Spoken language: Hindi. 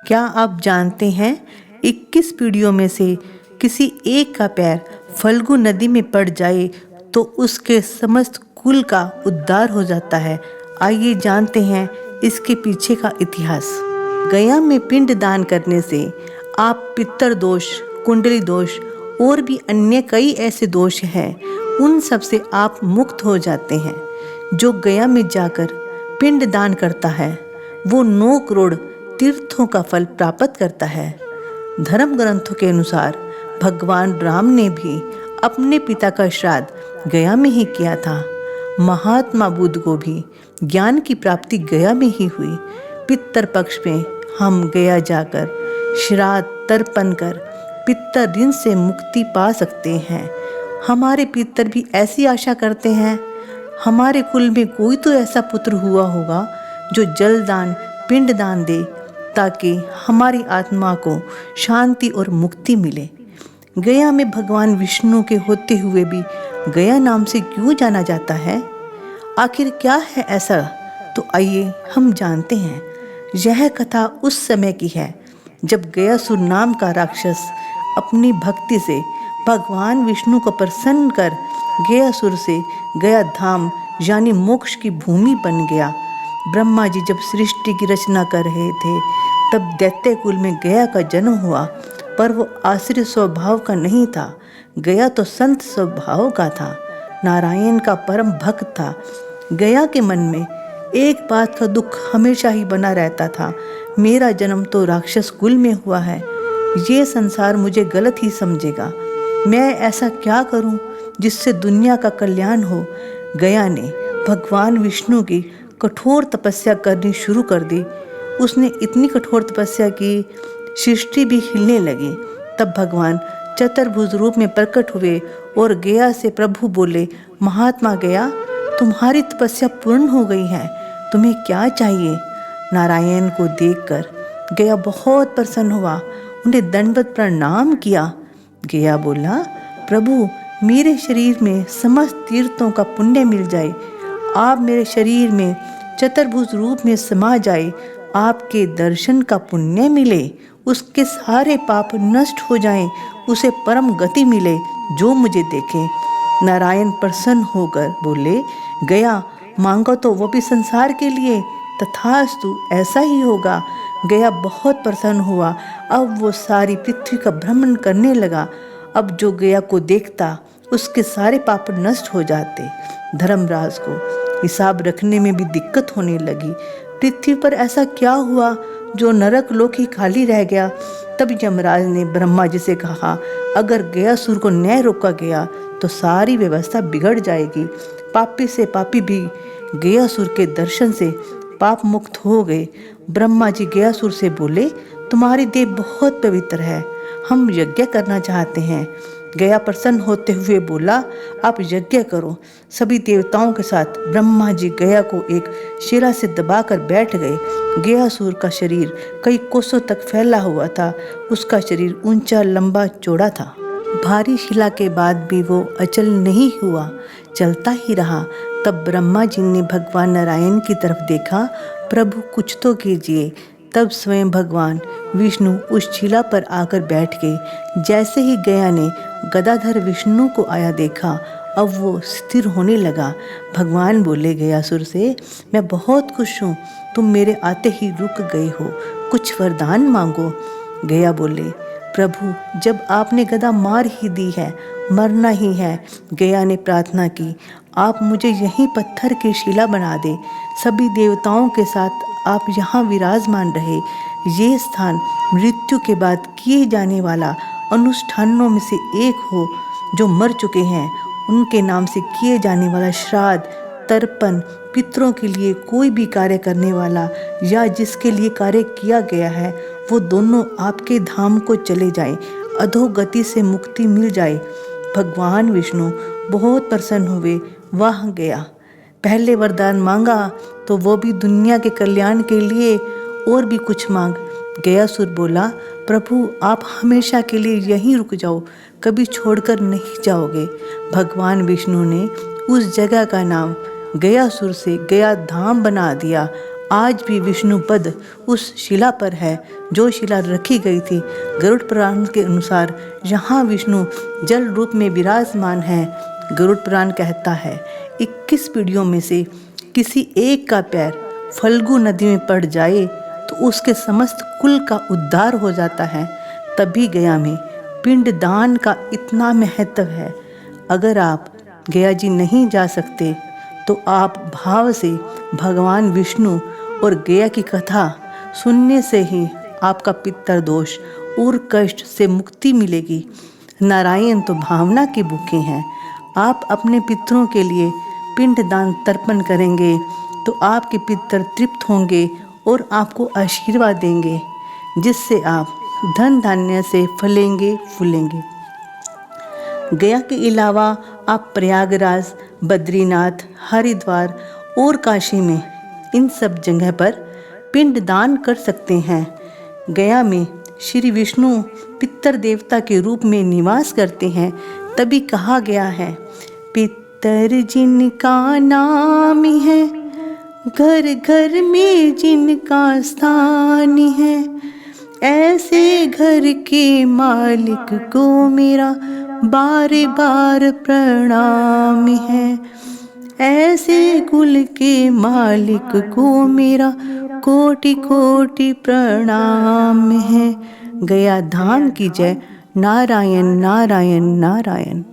क्या आप जानते हैं 21 पीढ़ियों में से किसी एक का पैर फल्गु नदी में पड़ जाए तो उसके समस्त कुल का उद्धार हो जाता है। आइए जानते हैं इसके पीछे का इतिहास। गया में पिंड दान करने से आप पितर दोष, कुंडली दोष और भी अन्य कई ऐसे दोष हैं, उन सब से आप मुक्त हो जाते हैं। जो गया में जाकर पिंड दान करता है वो 9 करोड़ तीर्थों का फल प्राप्त करता है। धर्म ग्रंथों के अनुसार भगवान राम ने भी अपने पिता का श्राद्ध गया में ही किया था। महात्मा बुद्ध को भी ज्ञान की प्राप्ति गया में ही हुई। पितर पक्ष में हम गया जाकर श्राद्ध तर्पण कर पितर ऋण से मुक्ति पा सकते हैं। हमारे पितर भी ऐसी आशा करते हैं। हमारे कुल में कोई तो ऐसा पुत्र हुआ होगा जो जलदान पिंडदान दे ताकि हमारी आत्मा को शांति और मुक्ति मिले। गया में भगवान विष्णु के होते हुए भी गया नाम से क्यों जाना जाता है? आखिर क्या है ऐसा? तो आइए हम जानते हैं। यह कथा उस समय की है जब गयासुर नाम का राक्षस अपनी भक्ति से भगवान विष्णु को प्रसन्न कर गयासुर से गया धाम यानी मोक्ष की भूमि बन गया। ब्रह्मा जी जब सृष्टि की रचना कर रहे थे तब दैत्य कुल में गया का जन्म हुआ, पर वो आश्रय स्वभाव का नहीं था। गया तो संत स्वभाव का था, नारायण का परम भक्त था। गया के मन में एक बात का दुख हमेशा ही बना रहता था, मेरा जन्म तो राक्षस कुल में हुआ है, ये संसार मुझे गलत ही समझेगा। मैं ऐसा क्या करूं जिससे दुनिया का कल्याण हो? गया ने भगवान विष्णु की कठोर तपस्या करनी शुरू कर दी। उसने इतनी कठोर तपस्या की सृष्टि भी हिलने लगी। तब भगवान चतुर्भुज रूप में प्रकट हुए और गया से प्रभु बोले, महात्मा गया, तुम्हारी तपस्या पूर्ण हो गई है, तुम्हें क्या चाहिए? नारायण को देखकर गया बहुत प्रसन्न हुआ, उन्हें दंडवत प्रणाम किया। गया बोला, प्रभु मेरे शरीर में समस्त तीर्थों का पुण्य मिल जाए, आप मेरे शरीर में चतुर्भुज रूप में समा जाए, आपके दर्शन का पुण्य मिले, उसके सारे पाप नष्ट हो जाएं, उसे परम गति मिले जो मुझे देखे। नारायण प्रसन्न होकर बोले, गया मांगो तो वो भी संसार के लिए, तथास्तु ऐसा ही होगा। गया बहुत प्रसन्न हुआ। अब वो सारी पृथ्वी का भ्रमण करने लगा। अब जो गया को देखता उसके सारे पाप नष्ट हो जाते। धर्मराज को हिसाब रखने में भी दिक्कत होने लगी। पृथ्वी पर ऐसा क्या हुआ जो नरक लोक ही खाली रह गया? तब यमराज ने ब्रह्मा जी से कहा, अगर गयासुर को न रोका गया तो सारी व्यवस्था बिगड़ जाएगी। पापी से पापी भी गयासुर के दर्शन से पाप मुक्त हो गए। ब्रह्मा जी गयासुर से बोले, तुम्हारी देह बहुत पवित्र है, हम यज्ञ करना चाहते हैं। गया प्रसन्न होते हुए बोला, आप यज्ञ करो। सभी देवताओं के साथ ब्रह्मा जी गया को एक शिला से दबाकर बैठ गए। गयासुर का शरीर कई कोसों तक फैला हुआ था। उसका शरीर ऊंचा, लंबा, चौड़ा था। भारी शिला के बाद भी वो अचल नहीं हुआ, चलता ही रहा। तब ब्रह्मा जी ने भगवान नारायण की तरफ देखा, प्रभु कुछ तो कीजिए। तब स्वयं भगवान विष्णु उस शिला पर आकर बैठ गए। जैसे ही गया ने गदाधर विष्णु को आया देखा, अब वो स्थिर होने लगा। भगवान बोले गयासुर से, मैं बहुत खुश हूँ, तुम मेरे आते ही रुक गए हो, कुछ वरदान मांगो। गया बोले, प्रभु जब आपने गदा मार ही दी है, मरना ही है। गया ने प्रार्थना की, आप मुझे यहीं पत्थर की शिला बना दे, सभी देवताओं के साथ आप यहाँ विराजमान रहे। ये स्थान मृत्यु के बाद किए जाने वाला अनुष्ठानों में से एक हो। जो मर चुके हैं उनके नाम से किए जाने वाला श्राद्ध, तर्पण, पितरों के लिए कोई भी कार्य करने वाला या जिसके लिए कार्य किया गया है, वो दोनों आपके धाम को चले जाए, अधोगति से मुक्ति मिल जाए। भगवान विष्णु बहुत प्रसन्न हुए। वह गया पहले वरदान मांगा तो वो भी दुनिया के कल्याण के लिए, और भी कुछ मांग। गयासुर बोला, प्रभु आप हमेशा के लिए यहीं रुक जाओ, कभी छोड़कर नहीं जाओगे। भगवान विष्णु ने उस जगह का नाम गयासुर से गया धाम बना दिया। आज भी विष्णु पद उस शिला पर है जो शिला रखी गई थी। गरुड़ पुराण के अनुसार यहाँ विष्णु जल रूप में विराजमान है। गरुड़ पुराण कहता है 21 पीढ़ियों में से किसी एक का पैर फल्गु नदी में पड़ जाए तो उसके समस्त कुल का उद्धार हो जाता है। तभी गया में पिंड दान का इतना महत्व है। अगर आप गया जी नहीं जा सकते तो आप भाव से भगवान विष्णु और गया की कथा सुनने से ही आपका पितर दोष और कष्ट से मुक्ति मिलेगी। नारायण तो भावना के भूखे हैं। आप अपने पितरों के लिए पिंड दान तर्पण करेंगे तो आपके पितर तृप्त होंगे और आपको आशीर्वाद देंगे, जिससे आप धन धान्य से फलेंगे फूलेंगे। गया के अलावा आप प्रयागराज, बद्रीनाथ, हरिद्वार और काशी में इन सब जगह पर पिंड दान कर सकते हैं। गया में श्री विष्णु पितर देवता के रूप में निवास करते हैं। तभी कहा गया है, पितर जिनका नाम है, घर घर में जिनका स्थान है, ऐसे घर के मालिक को मेरा बार बार प्रणाम है। ऐसे कुल के मालिक को मेरा कोटि कोटि प्रणाम है। गया धाम की जय। नारायण नारायण नारायण।